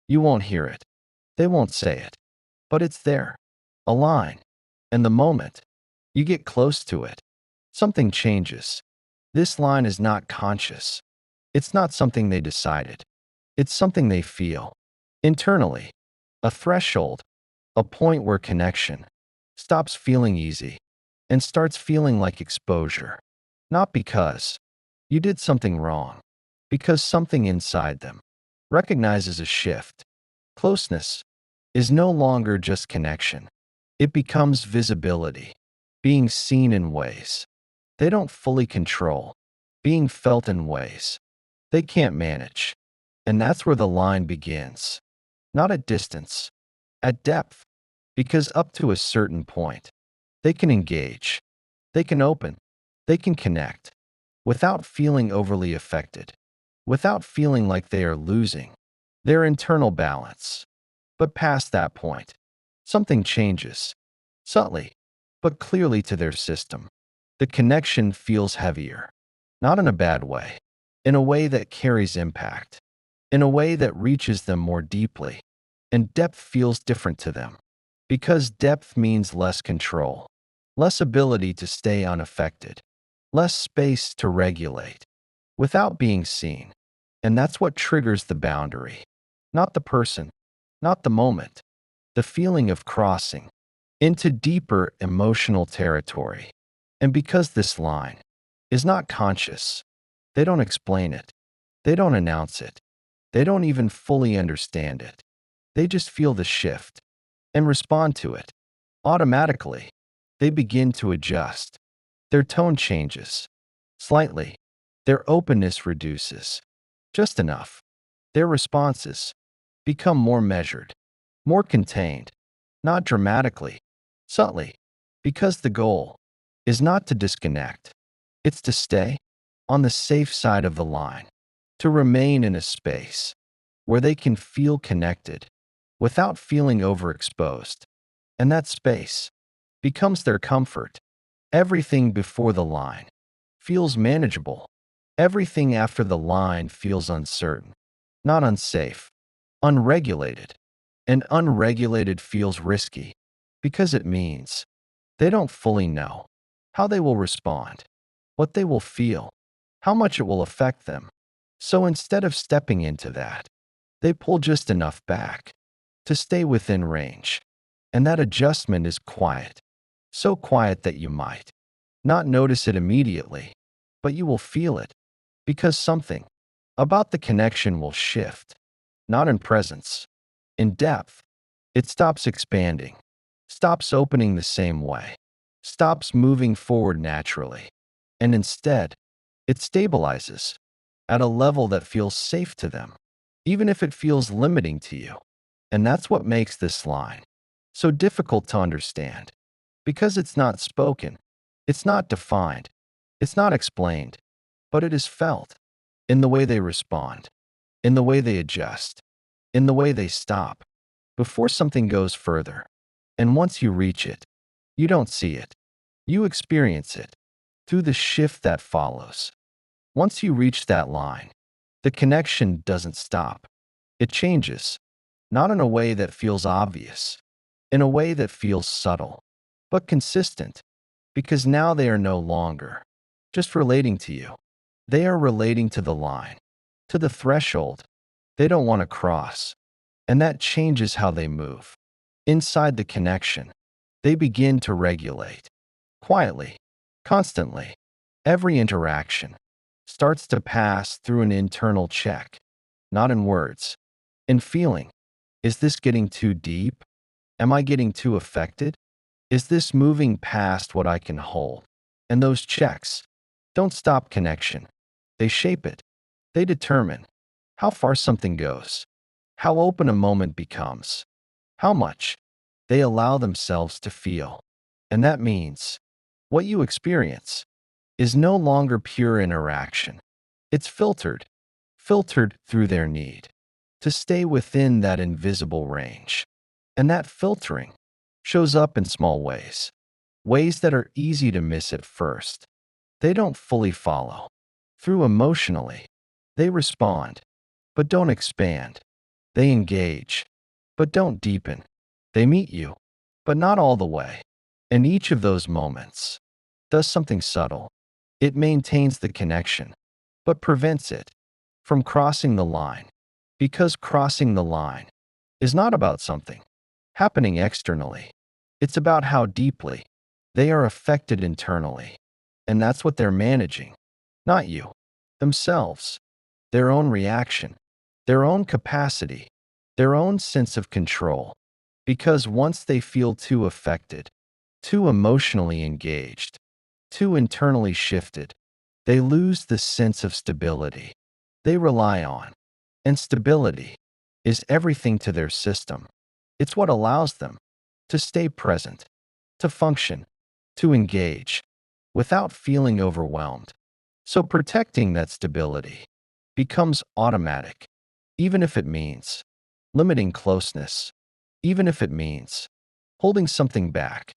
You won't hear it. They won't say it. But it's there. A line. And the moment you get close to it, something changes. This line is not conscious. It's not something they decided. It's something they feel. Internally. A threshold. A point where connection stops feeling easy and starts feeling like exposure. Not because you did something wrong, because something inside them recognizes a shift. Closeness is no longer just connection. It becomes visibility, being seen in ways they don't fully control, being felt in ways they can't manage. And that's where the line begins. Not at distance, at depth. Because up to a certain point, they can engage, they can open, they can connect, without feeling overly affected, without feeling like they are losing their internal balance. But past that point, something changes, subtly, but clearly to their system. The connection feels heavier, not in a bad way, in a way that carries impact, in a way that reaches them more deeply, and depth feels different to them. Because depth means less control, less ability to stay unaffected, less space to regulate without being seen. And that's what triggers the boundary. Not the person, not the moment, the feeling of crossing into deeper emotional territory. And because this line is not conscious, they don't explain it, they don't announce it, they don't even fully understand it. They just feel the shift and respond to it. Automatically, they begin to adjust. Their tone changes slightly. Their openness reduces just enough. Their responses become more measured, more contained, not dramatically, subtly, because the goal is not to disconnect. It's to stay on the safe side of the line, to remain in a space where they can feel connected without feeling overexposed. And that space becomes their comfort. Everything before the line feels manageable. Everything after the line feels uncertain, not unsafe, unregulated. And unregulated feels risky because it means they don't fully know how they will respond, what they will feel, how much it will affect them. So instead of stepping into that, they pull just enough back to stay within range. And that adjustment is quiet, so quiet that you might not notice it immediately, but you will feel it because something about the connection will shift, not in presence, in depth. It stops expanding, stops opening the same way, stops moving forward naturally, and instead, it stabilizes at a level that feels safe to them, even if it feels limiting to you. And that's what makes this line so difficult to understand, because it's not spoken, it's not defined, it's not explained, but it is felt in the way they respond, in the way they adjust, in the way they stop before something goes further. And once you reach it, you don't see it, you experience it through the shift that follows. Once you reach that line, the connection doesn't stop. It changes, not in a way that feels obvious, in a way that feels subtle, but consistent, because now they are no longer just relating to you. They are relating to the line, to the threshold they don't want to cross, and that changes how they move. Inside the connection, they begin to regulate, quietly, constantly. Every interaction starts to pass through an internal check, not in words, in feeling. Is this getting too deep? Am I getting too affected? Is this moving past what I can hold? And those checks don't stop connection. They shape it. They determine how far something goes, how open a moment becomes, how much they allow themselves to feel. And that means what you experience is no longer pure interaction. It's filtered through their need to stay within that invisible range. And that filtering shows up in small ways, ways that are easy to miss at first. They don't fully follow through emotionally. They respond, but don't expand. They engage, but don't deepen. They meet you, but not all the way. And each of those moments does something subtle. It maintains the connection, but prevents it from crossing the line. Because crossing the line is not about something happening externally. It's about how deeply they are affected internally. And that's what they're managing, not you, themselves, their own reaction, their own capacity, their own sense of control. Because once they feel too affected, too emotionally engaged, too internally shifted, they lose the sense of stability they rely on. And stability is everything to their system. It's what allows them to stay present, to function, to engage, without feeling overwhelmed. So protecting that stability becomes automatic, even if it means limiting closeness, even if it means holding something back,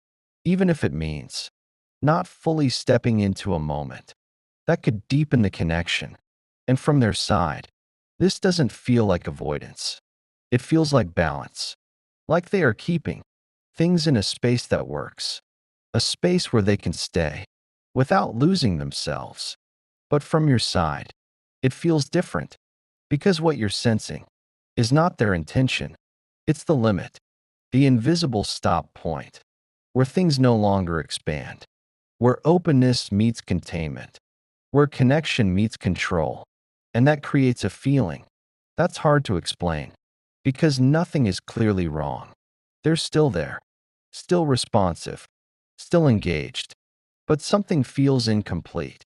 even if it means not fully stepping into a moment that could deepen the connection. And from their side, this doesn't feel like avoidance. It feels like balance, like they are keeping things in a space that works, a space where they can stay without losing themselves. But from your side, it feels different because what you're sensing is not their intention. It's the limit, the invisible stop point, where things no longer expand, where openness meets containment, where connection meets control. And that creates a feeling that's hard to explain because nothing is clearly wrong. They're still there, still responsive, still engaged, but something feels incomplete,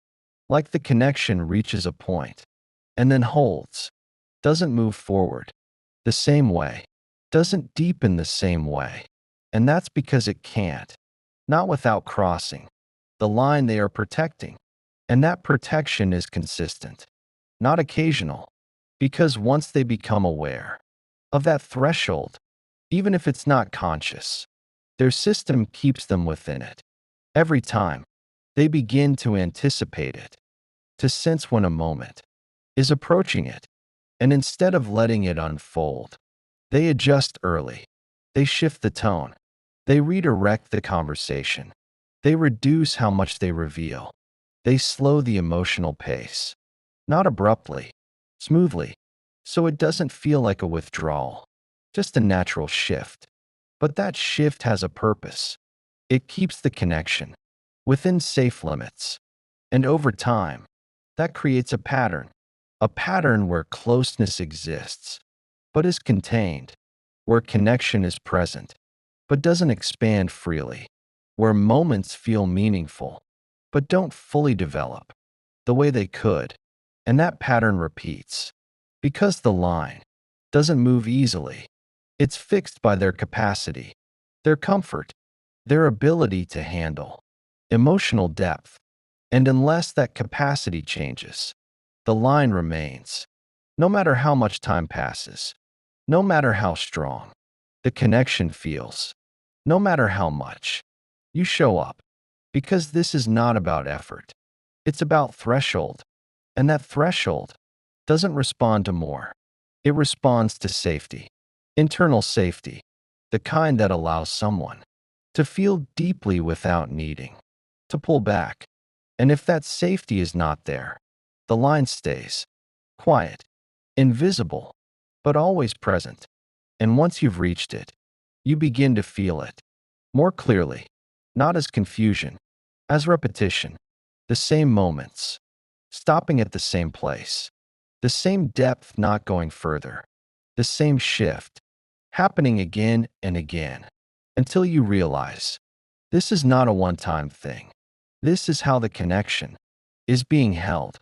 like the connection reaches a point and then holds, doesn't move forward the same way, doesn't deepen the same way. And that's because it can't, not without crossing the line they are protecting. And that protection is consistent, not occasional, because once they become aware of that threshold, even if it's not conscious, their system keeps them within it. Every time they begin to anticipate it, to sense when a moment is approaching it, and instead of letting it unfold, they adjust early. They shift the tone. They redirect the conversation. They reduce how much they reveal. They slow the emotional pace, not abruptly, smoothly, so it doesn't feel like a withdrawal, just a natural shift. But that shift has a purpose. It keeps the connection within safe limits. And over time, that creates a pattern where closeness exists, but is contained, where connection is present, but doesn't expand freely, where moments feel meaningful, but don't fully develop the way they could. And that pattern repeats because the line doesn't move easily. It's fixed by their capacity, their comfort, their ability to handle emotional depth. And unless that capacity changes, the line remains. No matter how much time passes, no matter how strong the connection feels, no matter how much you show up, because this is not about effort. It's about threshold. And that threshold doesn't respond to more. It responds to safety, internal safety, the kind that allows someone to feel deeply without needing to pull back. And if that safety is not there, the line stays quiet, invisible, but always present. And once you've reached it, you begin to feel it more clearly, not as confusion, as repetition, the same moments, stopping at the same place, the same depth not going further, the same shift, happening again and again, until you realize this is not a one-time thing. This is how the connection is being held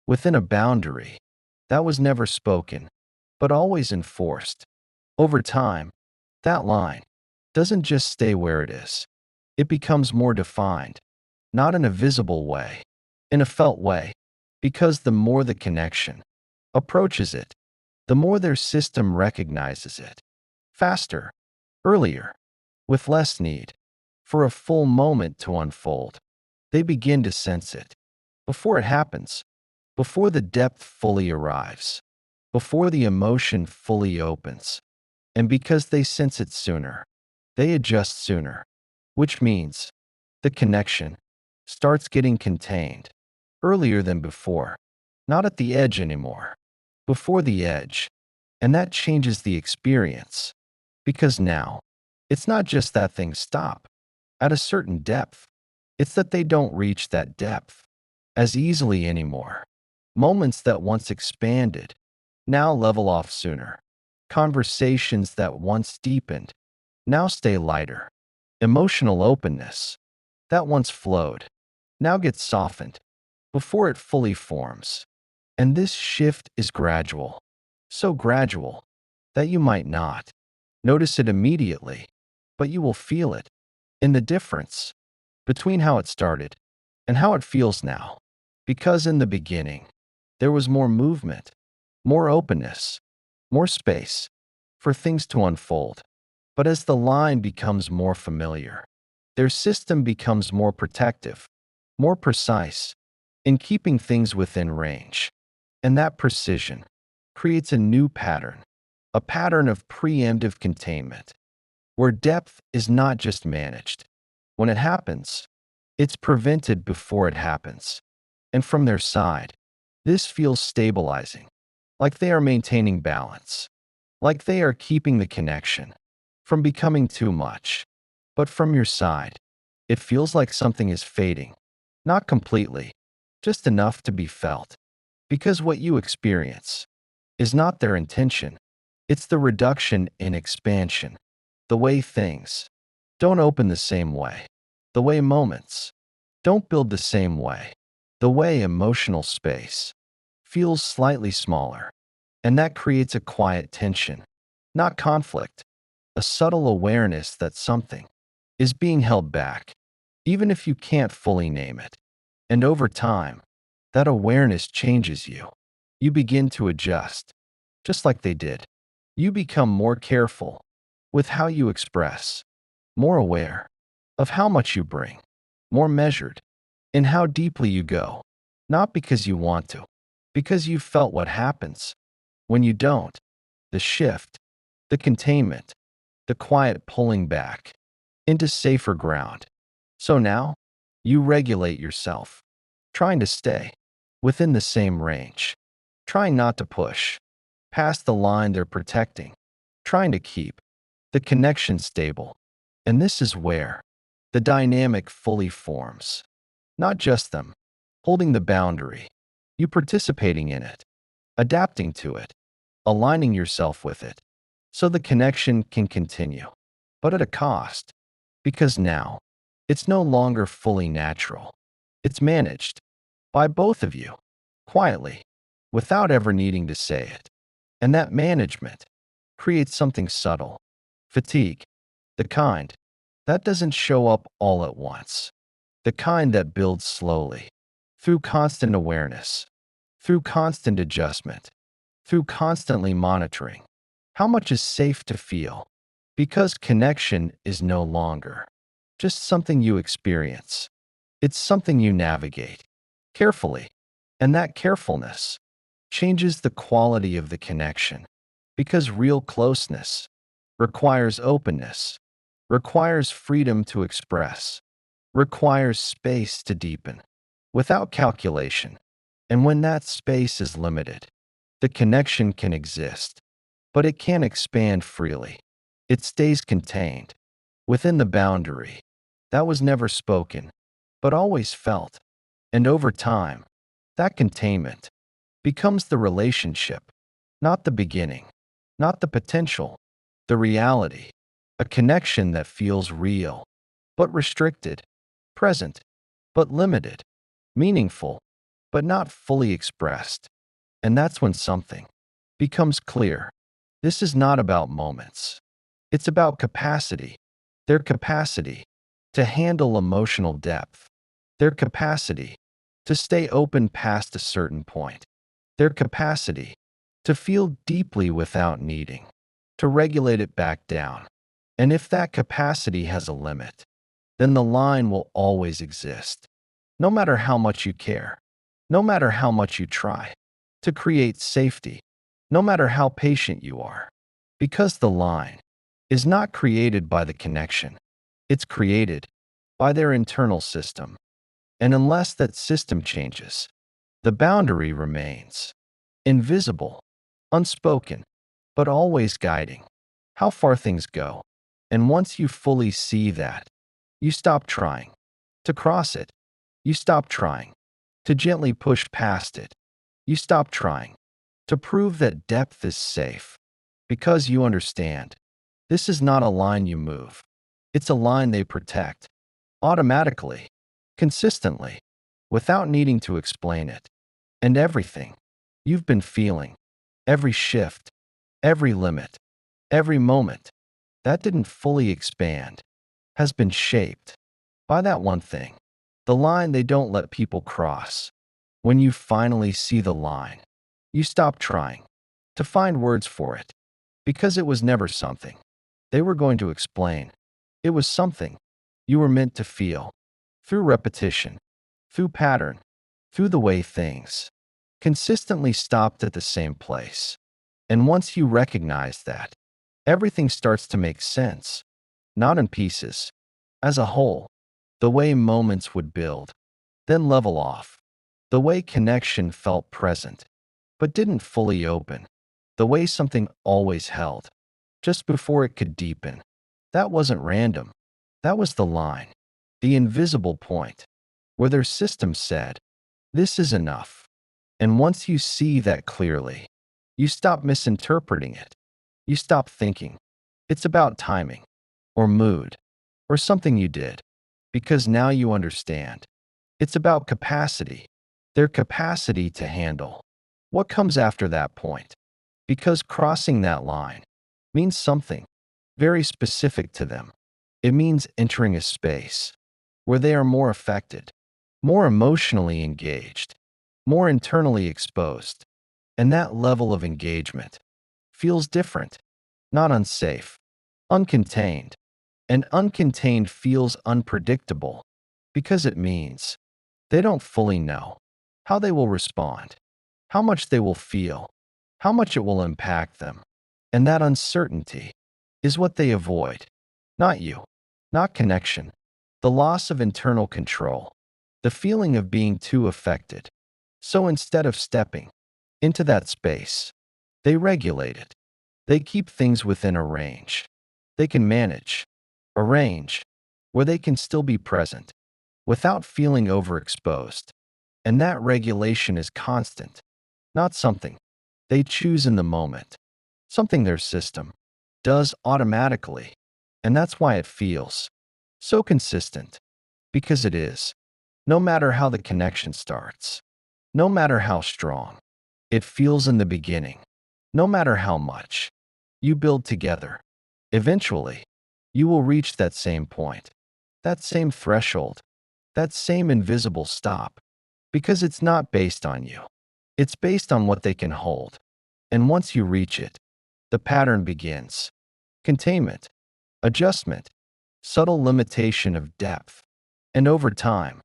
within a boundary that was never spoken, but always enforced. Over time, that line doesn't just stay where it is. It becomes more defined, not in a visible way, in a felt way, because the more the connection approaches it, the more their system recognizes it. Faster, earlier, with less need for a full moment to unfold. They begin to sense it before it happens, before the depth fully arrives, before the emotion fully opens. And because they sense it sooner, they adjust sooner, which means the connection starts getting contained earlier than before, not at the edge anymore, before the edge. And that changes the experience because now it's not just that things stop at a certain depth, it's that they don't reach that depth as easily anymore. Moments that once expanded now level off sooner. Conversations that once deepened now stay lighter. Emotional openness that once flowed now gets softened before it fully forms. And this shift is gradual, so gradual that you might not notice it immediately, but you will feel it in the difference between how it started and how it feels now. Because in the beginning, there was more movement, more openness, more space for things to unfold. But as the line becomes more familiar, their system becomes more protective, more precise in keeping things within range. And that precision creates a new pattern, a pattern of preemptive containment, where depth is not just managed. When it happens, it's prevented before it happens. And from their side, this feels stabilizing, like they are maintaining balance, like they are keeping the connection from becoming too much. But from your side, it feels like something is fading, not completely, just enough to be felt. Because what you experience is not their intention, it's the reduction in expansion, the way things don't open the same way, the way moments don't build the same way, the way emotional space feels slightly smaller. And that creates a quiet tension, not conflict, a subtle awareness that something is being held back, even if you can't fully name it. And over time, that awareness changes you. You begin to adjust, just like they did. You become more careful with how you express, more aware of how much you bring, more measured in how deeply you go, not because you want to, because you've felt what happens when you don't, the shift, the containment, the quiet pulling back into safer ground. So now, you regulate yourself, trying to stay within the same range, trying not to push past the line they're protecting, trying to keep the connection stable. And this is where the dynamic fully forms. Not just them holding the boundary, you participating in it, adapting to it, aligning yourself with it, so the connection can continue, but at a cost, because now it's no longer fully natural. It's managed by both of you, quietly, without ever needing to say it. And that management creates something subtle, fatigue, the kind that doesn't show up all at once, the kind that builds slowly, through constant awareness, through constant adjustment, through constantly monitoring how much is safe to feel, because connection is no longer just something you experience. It's something you navigate carefully, and that carefulness changes the quality of the connection, because real closeness requires openness, requires freedom to express, requires space to deepen without calculation. And when that space is limited, the connection can exist, but it can't expand freely. It stays contained within the boundary that was never spoken, but always felt. And over time, that containment becomes the relationship, not the beginning, not the potential, the reality, a connection that feels real, but restricted, present, but limited, meaningful, but not fully expressed. And that's when something becomes clear. This is not about moments. It's about capacity, their capacity to handle emotional depth, their capacity to stay open past a certain point, their capacity to feel deeply without needing to regulate it back down. And if that capacity has a limit, then the line will always exist, no matter how much you care, no matter how much you try to create safety, no matter how patient you are. Because the line is not created by the connection, it's created by their internal system. And unless that system changes, the boundary remains invisible, unspoken, but always guiding how far things go. And once you fully see that, you stop trying to cross it. You stop trying to gently push past it. You stop trying to prove that depth is safe because you understand this is not a line you move. It's a line they protect automatically, consistently, without needing to explain it. And everything you've been feeling, every shift, every limit, every moment that didn't fully expand, has been shaped by that one thing, the line they don't let people cross. When you finally see the line, you stop trying to find words for it, because it was never something they were going to explain. It was something you were meant to feel through repetition, through pattern, through the way things consistently stopped at the same place. And once you recognize that, everything starts to make sense, not in pieces, as a whole. The way moments would build, then level off. The way connection felt present, but didn't fully open. The way something always held, just before it could deepen. That wasn't random. That was the line, the invisible point, where their system said, "This is enough." And once you see that clearly, you stop misinterpreting it. You stop thinking it's about timing, or mood, or something you did, because now you understand. It's about capacity, their capacity to handle what comes after that point. Because crossing that line means something very specific to them. It means entering a space where they are more affected, more emotionally engaged, more internally exposed. And that level of engagement feels different, not unsafe, uncontained. And uncontained feels unpredictable because it means they don't fully know how they will respond, how much they will feel, how much it will impact them. And that uncertainty is what they avoid. Not you, not connection, the loss of internal control, the feeling of being too affected. So instead of stepping into that space, they regulate it. They keep things within a range they can manage, a range where they can still be present without feeling overexposed. And that regulation is constant, not something they choose in the moment, something their system does automatically. And that's why it feels so consistent, because it is. No matter how the connection starts, no matter how strong it feels in the beginning, no matter how much you build together, eventually you will reach that same point, that same threshold, that same invisible stop, because it's not based on you. It's based on what they can hold. And once you reach it, the pattern begins. Containment, adjustment, subtle limitation of depth. And over time,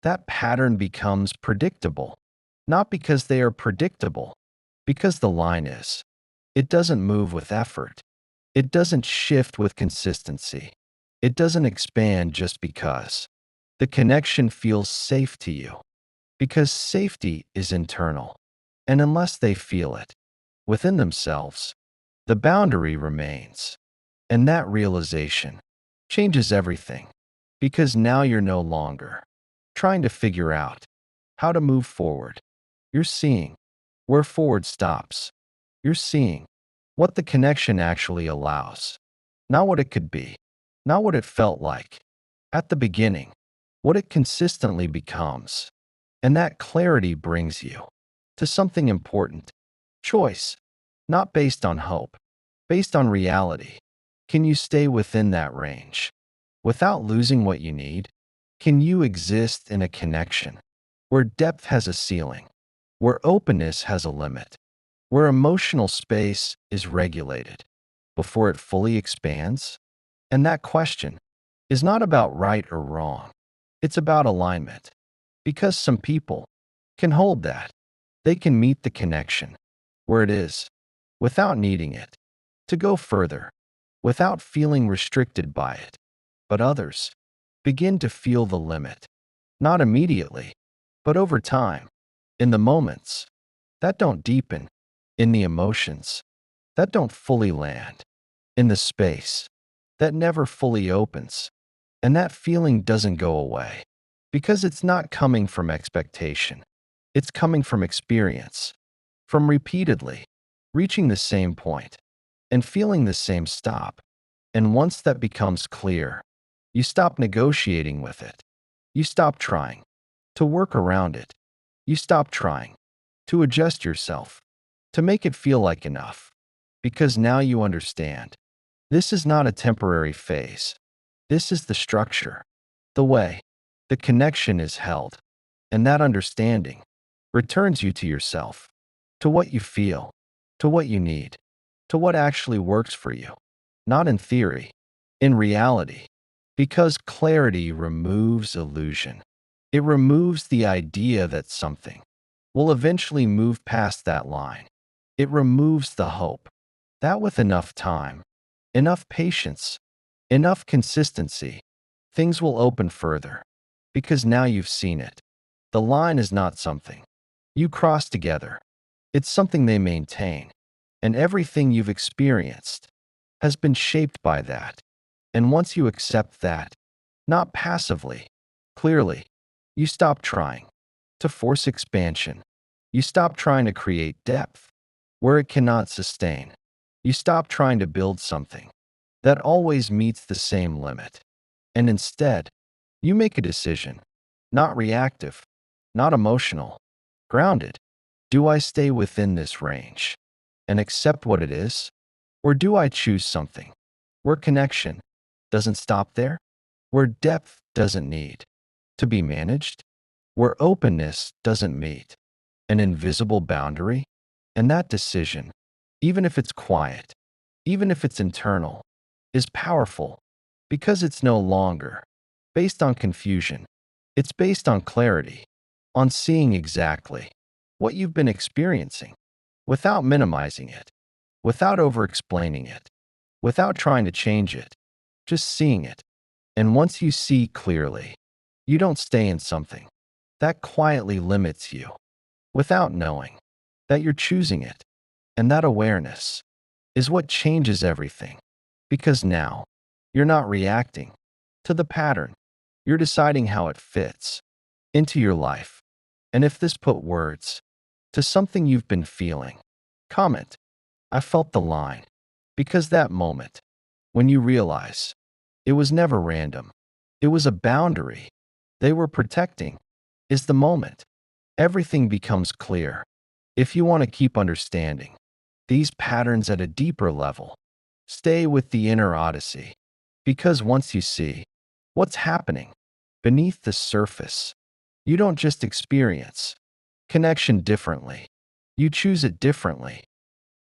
that pattern becomes predictable. Not because they are predictable, because the line is. It doesn't move with effort. It doesn't shift with consistency. It doesn't expand just because. The connection feels safe to you, because safety is internal. And unless they feel it within themselves, the boundary remains. And that realization changes everything, because now you're no longer trying to figure out how to move forward. You're seeing where forward stops. You're seeing what the connection actually allows, not what it could be, not what it felt like at the beginning, what it consistently becomes. And that clarity brings you to something important. Choice, not based on hope, based on reality. Can you stay within that range without losing what you need? Can you exist in a connection where depth has a ceiling, where openness has a limit, where emotional space is regulated before it fully expands? And that question is not about right or wrong. It's about alignment. Because some people can hold that. They can meet the connection where it is. without needing it to go further, without feeling restricted by it. But others begin to feel the limit, not immediately, but over time, in the moments that don't deepen, in the emotions that don't fully land, in the space that never fully opens. And that feeling doesn't go away because it's not coming from expectation. It's coming from experience, from repeatedly reaching the same point and feeling the same stop. And once that becomes clear, you stop negotiating with it. You stop trying to work around it. You stop trying to adjust yourself, to make it feel like enough. Because now you understand. This is not a temporary phase. This is the structure, the way the connection is held. And that understanding returns you to yourself, to what you feel, to what you need, to what actually works for you. Not in theory, in reality. Because clarity removes illusion. It removes the idea that something will eventually move past that line. It removes the hope that with enough time, enough patience, enough consistency, things will open further. Because now you've seen it. The line is not something you cross together. It's something they maintain. And everything you've experienced has been shaped by that. And once you accept that, not passively, clearly, you stop trying to force expansion. You stop trying to create depth where it cannot sustain. You stop trying to build something that always meets the same limit. And instead, you make a decision, not reactive, not emotional, grounded. Do I stay within this range and accept what it is? Or do I choose something where connection doesn't stop there, where depth doesn't need to be managed, where openness doesn't meet an invisible boundary? And that decision, even if it's quiet, even if it's internal, is powerful because it's no longer based on confusion. It's based on clarity, on seeing exactly what you've been experiencing without minimizing it, without over-explaining it, without trying to change it, just seeing it. And once you see clearly, you don't stay in something that quietly limits you without knowing that you're choosing it. And that awareness is what changes everything. Because now, you're not reacting to the pattern. You're deciding how it fits into your life. And if this put words to something you've been feeling, comment, I felt the line. Because that moment, when you realize it was never random, it was a boundary they were protecting, is the moment everything becomes clear. If you want to keep understanding these patterns at a deeper level, stay with the inner Odyssey. Because once you see what's happening beneath the surface, you don't just experience connection differently, you choose it differently.